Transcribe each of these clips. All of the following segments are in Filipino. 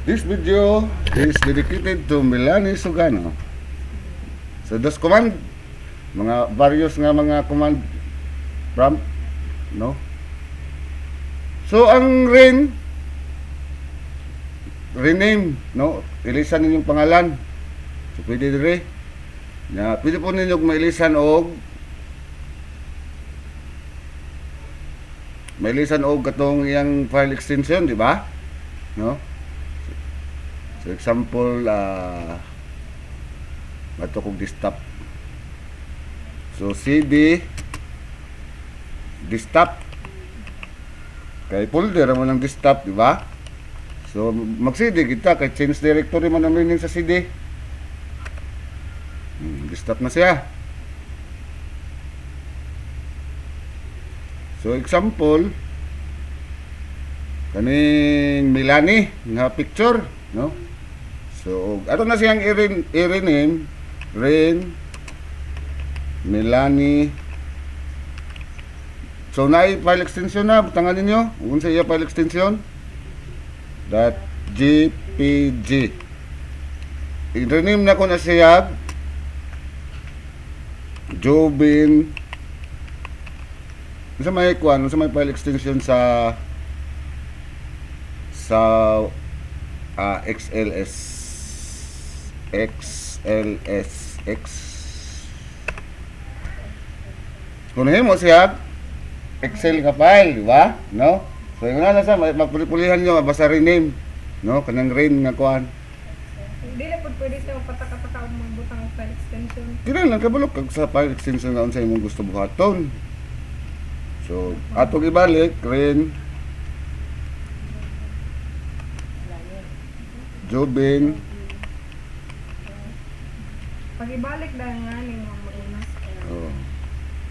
This video is dedicated to Melanie Sugano. So those command, mga various nga mga command prompt, no? So ang rename, no? Ilisan ninyong pangalan. So pwede dire. Pwede po ninyong mailisan og katong iyang file extension, di ba? No? So example, ato kong desktop. So CD desktop. Kay folder mo ng desktop, di ba? So mag-CD kita kay change directory man ang meaning sa CD. Desktop na siya. So example, kaning Melanie nga picture, no? So ato na siyang i-rename Melanie. So naay file extension na, butangan ninyo unsa iya file extension .jpg. I-rename na ko na siya Jobin. Sa may file extension sa XLSX. Kunin mo siya Excel ka file, di ba? No? So yung na sa magpulihan nyo basta rename, no? Kanang nga kuan. Hindi na po pwede siya pataka-taka ang mga butang file extension. Kailan lang kabulok kag sa file extension na unsay imong gusto buhaton. So atong ibalik Jobin. Pag-ibalik dahil nga ni mga magunas. Oh.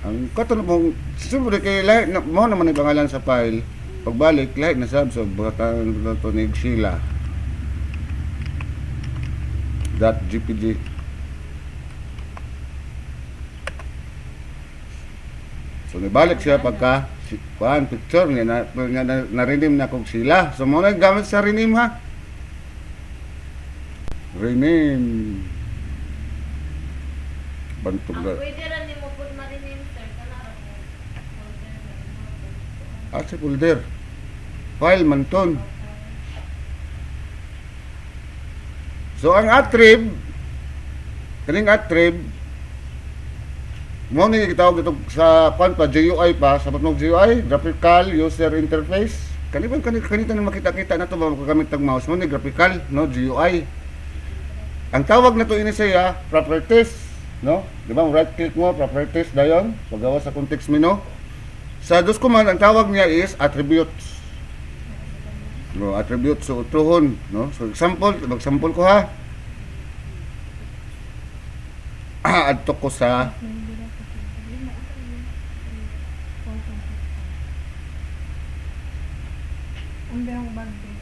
Ang katon mo siyempre kay lahat mo naman ang pangalan sa file. Pagbalik lahat na sab so butang to ni Sheila. .jpg. So nibalik siya pagka kuan picture niya na rename na kog sila. So mo na gamit sa rename ha. Rename. Bantog Ang na. pwede rin ni mo po ma-rename, sir. Kanara po. Sa folder. File manton. So ang attrib kaning attrib mo ni gitawag ito sa pan pa GUI pa sa patnog GUI graphical user interface kanita nang makita-kita na to ba gamit tag mouse mo ni graphical no GUI. Ang tawag na to ini siya properties, no? Di ba right click mo properties dayon paggawa sa context menu. Sa dos command ang tawag niya is attributes. No, attributes so utrohon, no? So example, mag-sample ko ha. Adto ko sa Ang birang bagay.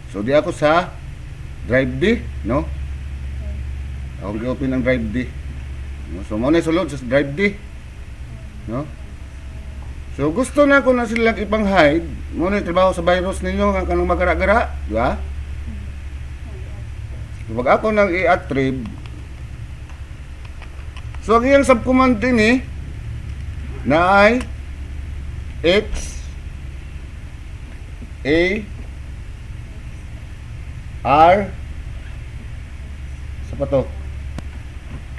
So di ako sa drive D, no? Ako gi-open ang drive D. No? So mo na sulod sa drive D. No? So gusto na ko na silang ipang-hide, mo na trabaho sa virus ninyo nga kanang magara-gara, di ba? So, pag ako nang i-attrib, so ang iyang subcommand din na ay X A R sa pato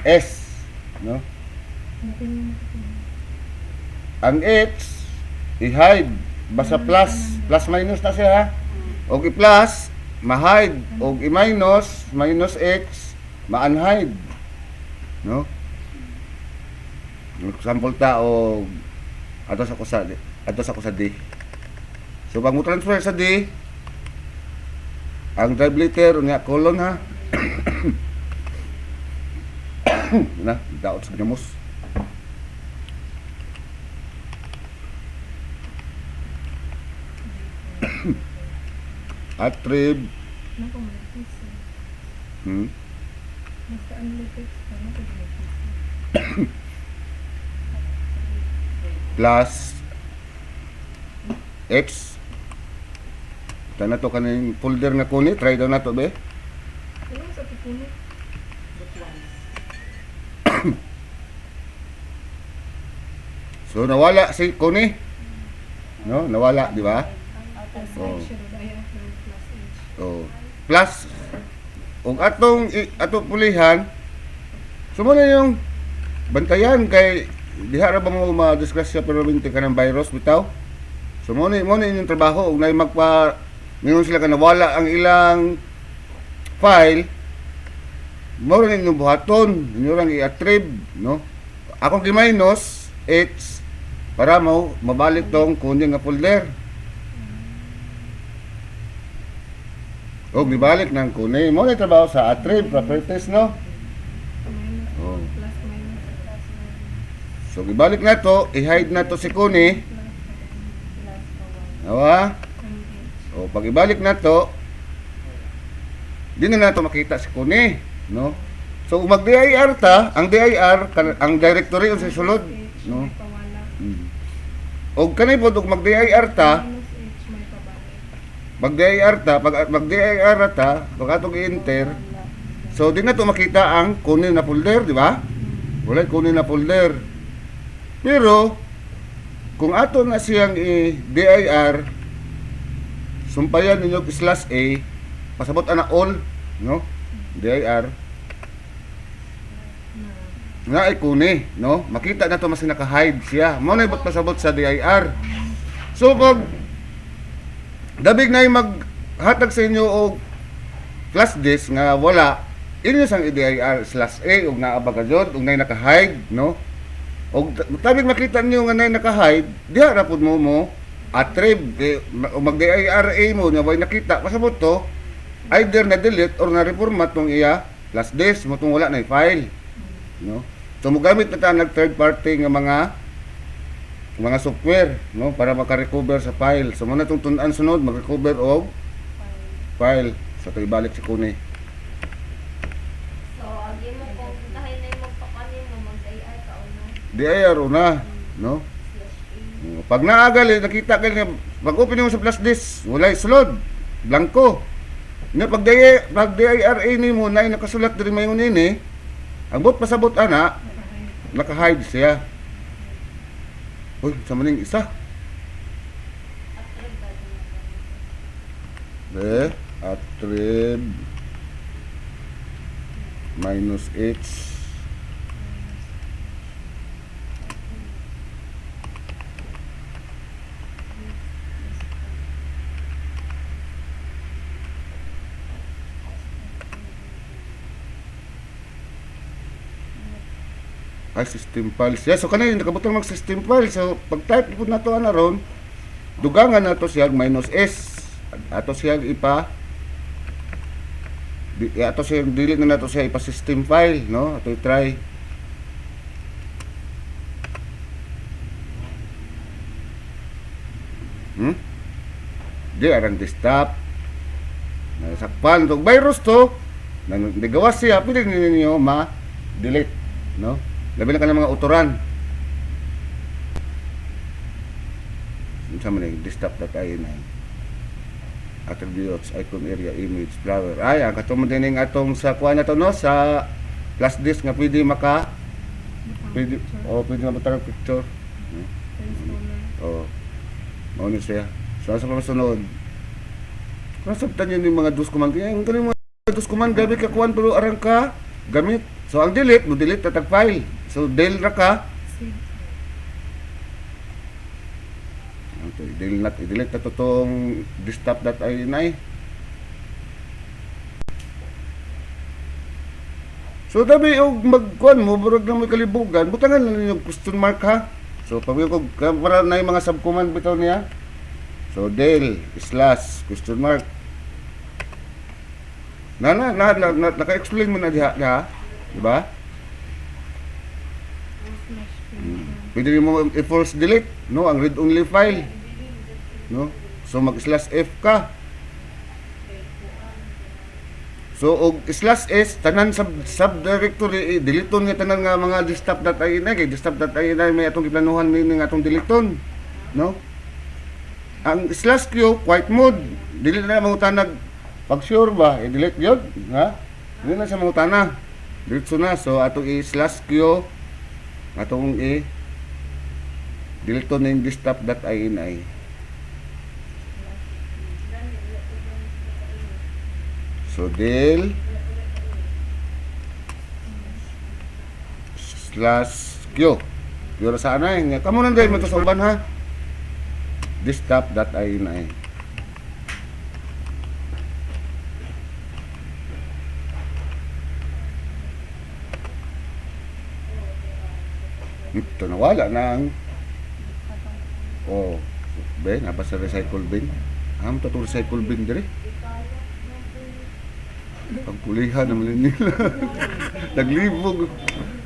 S, no? Ang X i-hide basta plus minus na siya ha. Og i-plus ma-hide og i-minus X ma-unhide, no? Example ta og ato sa ko sa D. So pag mo transfer sa D, ang drive letter unya colon ha. Na, daot sa ginamos. Attrib. Nako mo fix. Basta ang fix pa na pwede mo fix. Plus X. Ito na to kaning folder nga kuni. Try daw na to be. Ano sa puno? So nawala si kuni. No, nawala, di ba? Plus Oh. H siya dahil after plus H. Oh. Plus ug atong pulihan. Sumuna yung bantayan kay diha ra ba mo ma-disgrasya permanente ka ng virus bitaw. So mo ni inyong trabaho ug nay magpa mingon sila ka nawala ang ilang file. Mo rin inyong buhaton, inyo lang i-attrib, no? Akong gi-minus H para mabalik tong kuning nga folder. O gibalik ng kuning. Mo ni trabaho sa attrib properties, no? Minus Oh. plus minus plus minus. So gibalik na to, i-hide na to si kuni. Nawa? O pag ibalik na to, di na to makita si kuni, no? So mag DIR ta, ang DIR ang directory sa sulod, no? May pawala. Og kanay pod og mag DIR ta, Minus H may pabalik. mag DIR ta, pag mag DIR ta, pag atong i-enter, so di na to makita ang kunin na folder, di ba? Wala kunin na folder. Pero kung ato na siyang i-DIR, sumpayan ninyo /A, pasabot ana all, no? DIR nga ay kuni, no? Makita na to mas naka-hide siya. Mo na ibot pasabot sa DIR. So pag dabig na maghatag sa inyo og flash disk nga wala, inyo sang i-DIR /A ug naa ba kadyod ug nay naka-hide, no? Og tabig makita niyo nga nay naka-hide, diha ra pud mo attrib mag-DIRA mo nga way nakita pasabot to either na delete or na reformat tong iya flash disk mo tong wala na file, no? So mo gamit na ta nag third party nga mga software, no, para maka-recover sa file. So mo na tong tun-an sunod mag-recover og file sa to ibalik si kuni. So, agi mo kung dahil na yung magpakanin mo, mag-AI ka o no? DIR una, no? /A. Pag naagali, nakita ka nga, pag open mo sa flash disk, walay sulod, blanco. Na pag DIRA ni mo na nakasulat diri mayon nini, ang bot pasabot ana, naka-hide siya. Uy, sa maning isa. Attrib ba din De, attrib minus H. Ay, system files. Yeah, so kanina nakabutang mag system file. So pag type po na to ana ron, dugangan na to siya minus S. Ato siya ato siya delete na nato siya ipa system file, no? Ato i-try. Di aran desktop. Nasakpan to virus to. Nang digawas siya, pwede ninyo ma-delete, no? Labi na ka ng mga uturan. Sa maning desktop.ini attributes, icon area, image, flower. Ay, ang katong din atong sa kuha na to, no? Sa flash disk nga pwede pwede mabutang picture. Mao ni siya. So sa pamasunod, kung sabtan yun yung mga dos command, yung ganun mga dos command, gabi ka kuhan pero arang ka gamit. So ang delete, mo delete tatag file. So del ra ka. Okay, delete na to tong desktop.ini. So dabi og magkuan mo burog na may kalibugan, butangan lang yung question mark ha. So pag ko para na yung mga subcommand bitaw niya. So del / question mark. Naka-explain mo na diha, di ba? Pwede mo i-force delete, no? Ang read-only file, no? So mag/F ka. So og /S tanan subdirectory deleton nga tanan nga mga desktop.ini kay desktop.ini may atong giplanuhan ni nga atong deleton, no? Ang /Q quiet mode dili na mangutanag pag sure ba i-delete yun, ha? Dili na siya mangutana. Diretso na. So atong i/Q atong deleton ning desktop.ini. So del /Q. Pero sana nga kamo nang dai mo to sa uban ha. Desktop.ini. Ito nawala na ang ben apa sa recycle bin. Am to recycle bin dire. Pagpulihan naman nila. Naglibog.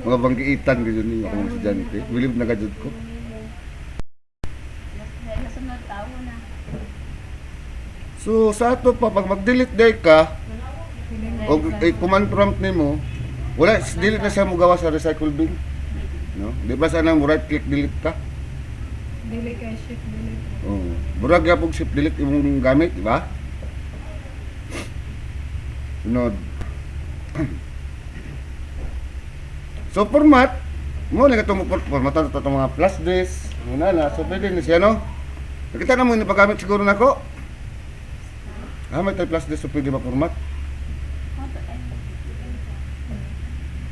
Mga bangkiitan ko yun yung akong estudyante. Wilib na gadjud ko. Nasunod tao na. So sa ato pa, pag mag-delete day ka, o command prompt nimo, wala, delete na siya mo gawa sa recycle bin. No? Di ba sana mo right click delete ka? Delete kay shift delete. Burag yapog shift delete imong gamit, di ba? Sunod. So format mo na katong format to mga plus this muna na so pwede ni siya no. Nakita na mo ni paggamit siguro nako. May tayo plus this so pwede ma-format.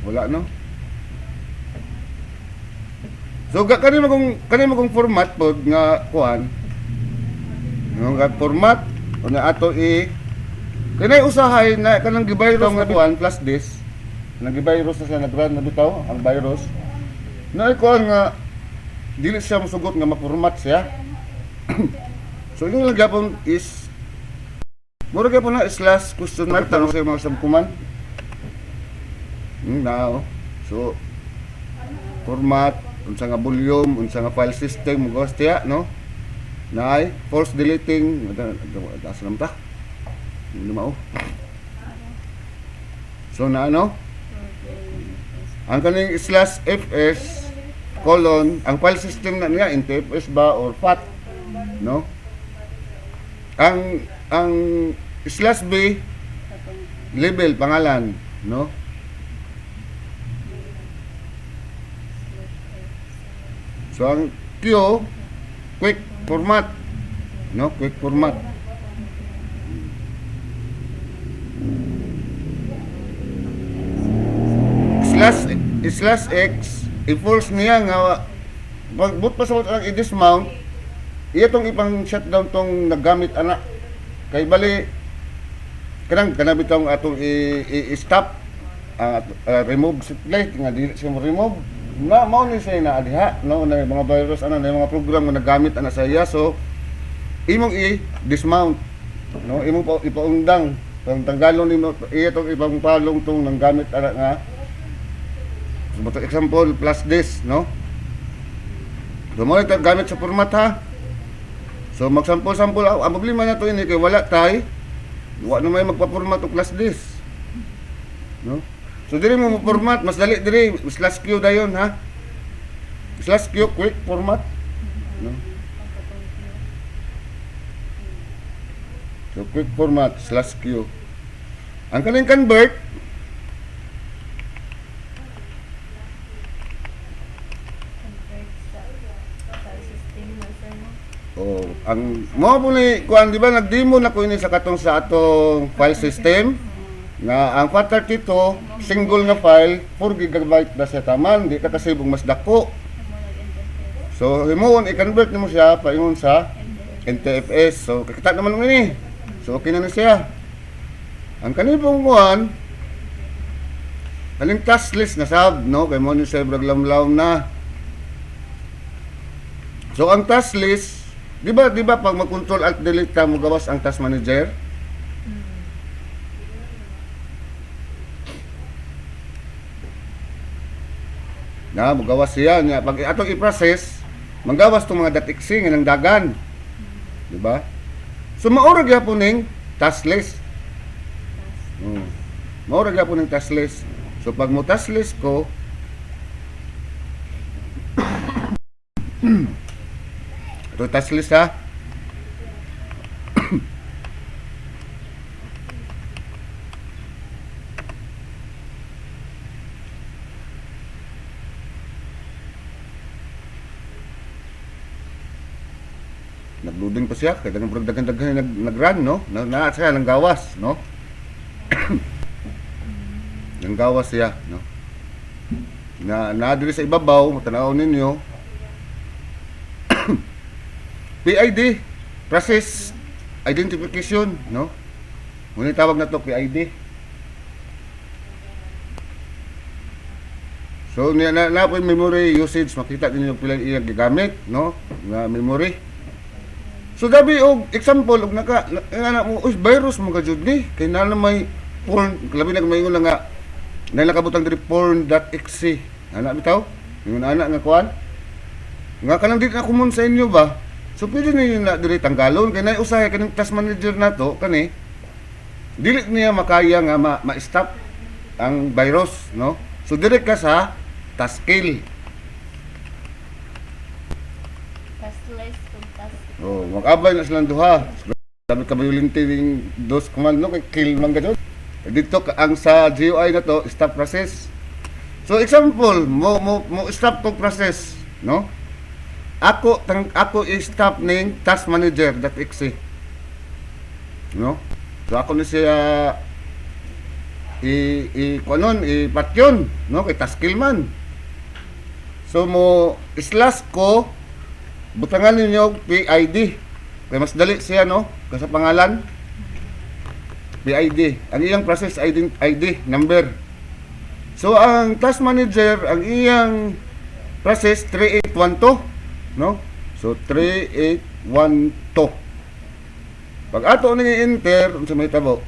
Wala no. So kani mo kung format pod nga kuan. Nga format o nga ato kanay usahay na kanang givirus nga kuan plus this. Nag-virus na siya nag-run na bitaw ang virus. Na kuan nga dili siya mosugot nga ma-format siya. So yung lang gyapon is mura gyapon na /question mark tanong sa mga subcommand. Now, so format unsa nga volume, unsa nga file system mo gawas tiya, no? Naay force deleting, asa nam ta? Hindi mao. So na ano? Ang kaning /fs ang file system na niya NTFS ba or FAT, no? Ang /b label pangalan, no? So ang Q quick format, no? Quick format. /x i-force niya nga but pa sa ang i-dismount iya tong ipang shutdown tong naggamit ana kay bali kanang kanabitong atong i-stop remove plate nga dili siya remove na mao ni siya na adiha no na mga virus ana na mga program nga nagamit ana sa iya so imong i-dismount no imong ipaundang tanggalon nimo iya tong ipang palong tong nanggamit ana nga so, example plus this no so mo ito gamit sa format ha so magsample-sample ang problema na to ini kay wala tay wa na may magpa-format og plus this no so diri mo format mas dali diri /Q dayon ha /Q quick format no so quick format /Q ang kaning convert ang mo po ni kuan di ba nag-demo na ko ini sa katong sa atong file system nga ang 432 single nga file 4 GB na siya taman di ka kasibong mas dako so himuon i-convert nimo siya paingon sa NTFS so kakita naman ini so okay na siya ang kanibong kuan kaning task list na sab no kay mo ni sa lamlaw na so ang task list di ba pag mag-control alt delete ka mo gawas ang task manager na mo gawas siya nga pag atong i-process manggawas tong mga .exe nga nang dagan di ba So maura gyapon ning taskless. Maura gyapon ning taskless. So pag mo taskless ko ito taskless ha. Nagloading pa siya, kaya dagan-dagan nag-run, no? Na siya ng gawas, no? Ng gawas siya, no? Na diri sa ibabaw, matanaw ninyo. PID, process identification, no? Muna tawag na to PID. So na po yung memory usage, makita ninyo pila iyang gigamit, no? Na memory. So dabi og example og naka mo virus mo ka jud ni kay na may porn labi na mayon nga nakabutang diri porn.exe ana bitaw yung ana nga kuan nga kanang dili na common sa inyo ba so pwede ninyo na diri tanggalon kay nay usahay kaning task manager nato kani dili niya makaya nga ma-stop ang virus no so diri ka sa task kill. Taskless kung task. Oh, mag-abay na silang duha. Sabi ka violente ning dos command no kay kill man gadto. Dito ang sa GUI na to stop process. So example, mo stop tong process, no? Ako i-stop ning task manager.exe. No? So ako ni siya kuanon i-patyon, no? Kay task kill man. So mo slash ko butangan ninyo PID. Kaya mas dali siya no, kasi pangalan PID. Ang iyang process ID number. So ang task manager, ang iyang process 3812, no? So 3812. Pag ato ni enter unsa may tabo?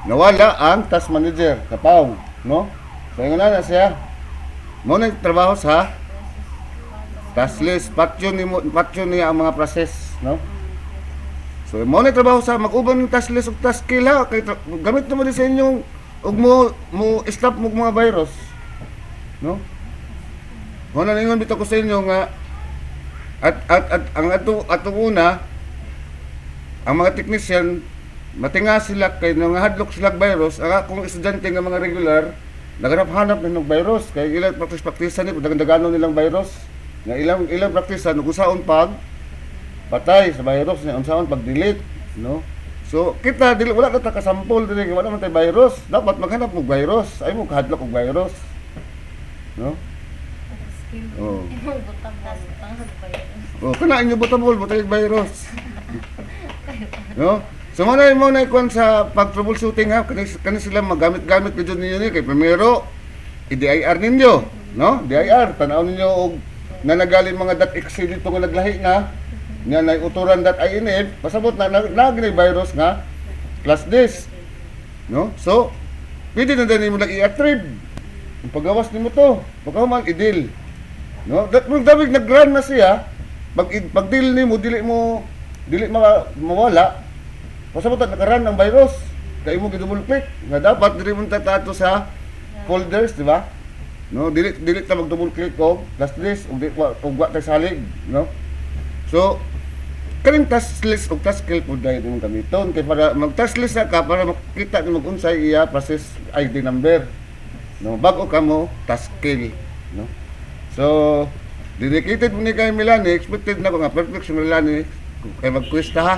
Nawala ang task manager, kapaw, no? So, yung na siya. Muna trabaho sa task list, patyon niya ang mga process, no? So, muna trabaho sa mag-uban ng task list o task kill, ha? Kaya, gamit naman din sa inyong, ug mo stop mo mga virus, no? Muna ningon bitaw ko sa inyo nga, at ang ato una, ang mga technician, matinga sila kay nga hadlok sila virus ang akong estudyante nga mga regular naghanap-hanap ng virus kay ilang practice-practicean ni dagan-daganon nilang virus nga ilang practicean ug usaon pag patay sa virus ni unsaon pag delete no so kita dili wala ta ka sample dili wala man tay virus dapat maghanap og virus ay mo kahadlok og virus no Skill. oh Imong butang sa virus. oh kana inyo butable butay virus no. So mo na ikon sa pag-troubleshooting ha, kani sila magamit-gamit ko dyan ninyo ni kay primero i-DIR ninyo, no? DIR, tanaw ninyo og nanagalin mga .exe dito nga naglahi na nga na uturan.inf, pasabot na nagni virus nga class this, no? So pwede na din mo lang i-attrib. Ang paggawas nimo to, pagkahuman i-deal. No? Dapat nag-run na siya, pag-deal nimo dili mawala. Pasabot nakaran ng virus, kay mo gi-double click nga dapat diri mo tato sa folders, di ba? No, dili ta mag-double click og task list og wa ta salig, no? So kaning task list og task kill pud dai imong gamiton kay para mag-task list ka para makita ni mag-unsay iya process ID number. No, bago ka mo task kill, no? So dedicated mo ni kay Milani, expected na ko nga perfect si Milani kay mag-quiz ta ha.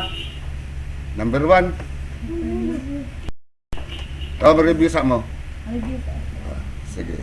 Number 1. Review sa mo. Review. Sige.